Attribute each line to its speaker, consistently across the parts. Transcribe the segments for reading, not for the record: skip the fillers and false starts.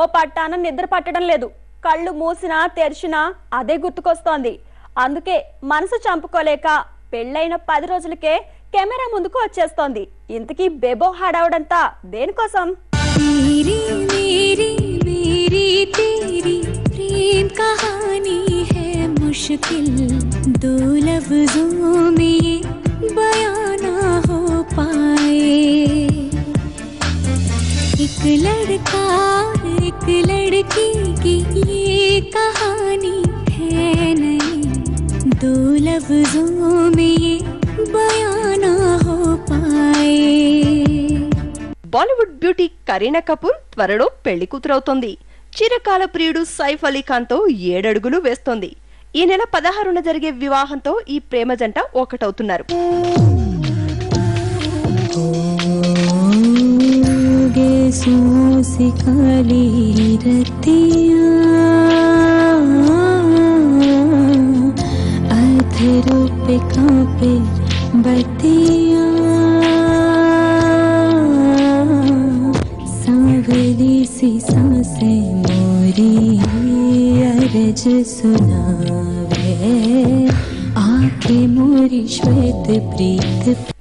Speaker 1: ఓ పట్టాన నిద్ర పట్టడం లేదు. కళ్ళు మూసినా తెరిచినా అదే గుర్తుకొస్తోంది. అందుకే మనసు చంపుకోలేక పెళ్ళైన 10 రోజులకే కెమెరా ముందుకు వచ్చేస్తోంది. ఇంతకీ బేబో హడావుడంతా దేనికోసం?
Speaker 2: मुश्किल दो लफ्जों में ये बयां ना हो पाए. एक लड़का एक लड़की की ये कहानी है नहीं, दो लफ्जों में ये बयां ना हो पाए.
Speaker 3: బాలీవుడ్ బ్యూటీ కరీనా కపూర్ త్వరలో పెళ్లి కూతురవుతోంది. చిరకాల ప్రియుడు సైఫ్ అలీ ఖాన్ తో 7 అడుగులు వేస్తోంది. ఈ నెల 16న జరిగే వివాహంతో ఈ ప్రేమ జంట ఒకటవుతున్నారు.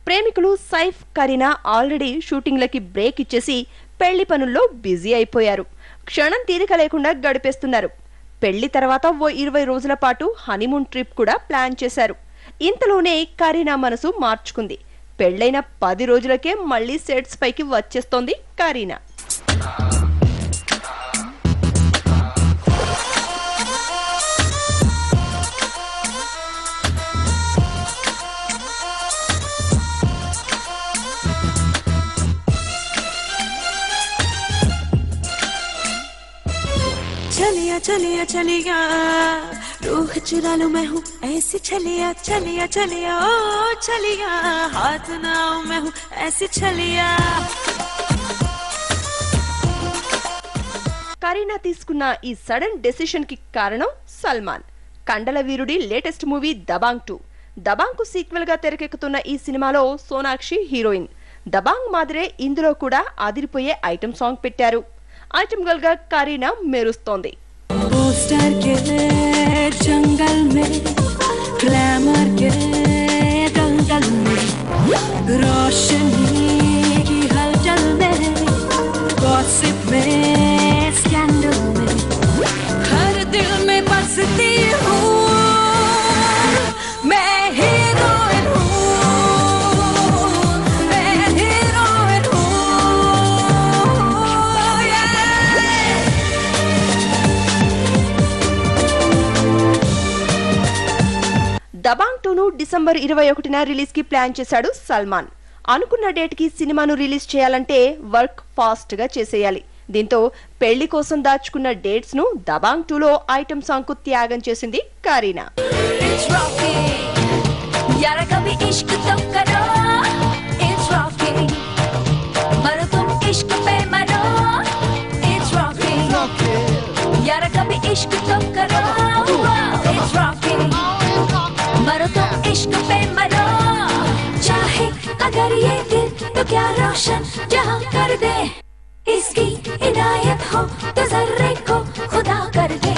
Speaker 3: ప్రేమికులు సైఫ్ కరీనా ఆల్రెడీ షూటింగ్లకి బ్రేక్ ఇచ్చేసి పెళ్లి పనుల్లో బిజీ అయిపోయారు. క్షణం తీరిక లేకుండా గడిపేస్తున్నారు. పెళ్లి తర్వాత ఓ 20 రోజుల పాటు హనీమూన్ ట్రిప్ కూడా ప్లాన్ చేశారు. ఇంతలోనే కరీనా మనసు మార్చుకుంది. పెళ్లైన 10 రోజులకే మళ్లీ సెట్స్ పైకి వచ్చేస్తోంది కరీనా.
Speaker 2: चलिया चलिया चलिया रूह चुरा लूं मैं हूँ ऐसी चलिया चलिया चलिया ओ चलिया हाथ ना आऊं मैं हूँ ऐसी चलिया.
Speaker 3: కరీనా తీసుకున్న ఈ సడన్ డెసిషన్ కి కారణం సల్మాన్. కండల వీరుడి లేటెస్ట్ మూవీ దబాంగ్ 2. దబాంగ్ కు సీక్వెల్ గా తెరకెక్కుతున్న ఈ సినిమాలో సోనాక్షి హీరోయిన్. దబాంగ్ మాదిరే ఇందులో కూడా అదిరిపోయే ఐటమ్ సాంగ్ పెట్టారు. ఐటమ్ గర్ల్ గా కరీనా మెరుస్తోంది.
Speaker 2: पोस्टर के जंगल में ग्लैमर के दंगल में रोशनी की हलचल में गॉसिप में स्कैंडल में हर दिल में बसती हूँ मैं हीरोइन हूँ मैं हीरोइन हूँ.
Speaker 3: దబాంగ్ 2ను డిసెంబర్ 21న రిలీజ్ కి ప్లాన్ చేశాడు సల్మాన్. అనుకున్న డేట్ కి సినిమాను రిలీజ్ చేయాలంటే వర్క్ ఫాస్ట్ గా చేసేయాలి. దీంతో పెళ్లి కోసం దాచుకున్న డేట్స్ ను దబాంగ్ 2లో ఐటమ్ సాంగ్ కు త్యాగం చేసింది కరీనా.
Speaker 2: अगर ये दिल तो क्या रोशन जहाँ कर दे, इसकी इनायत हो तो जर्रे को खुदा कर दे.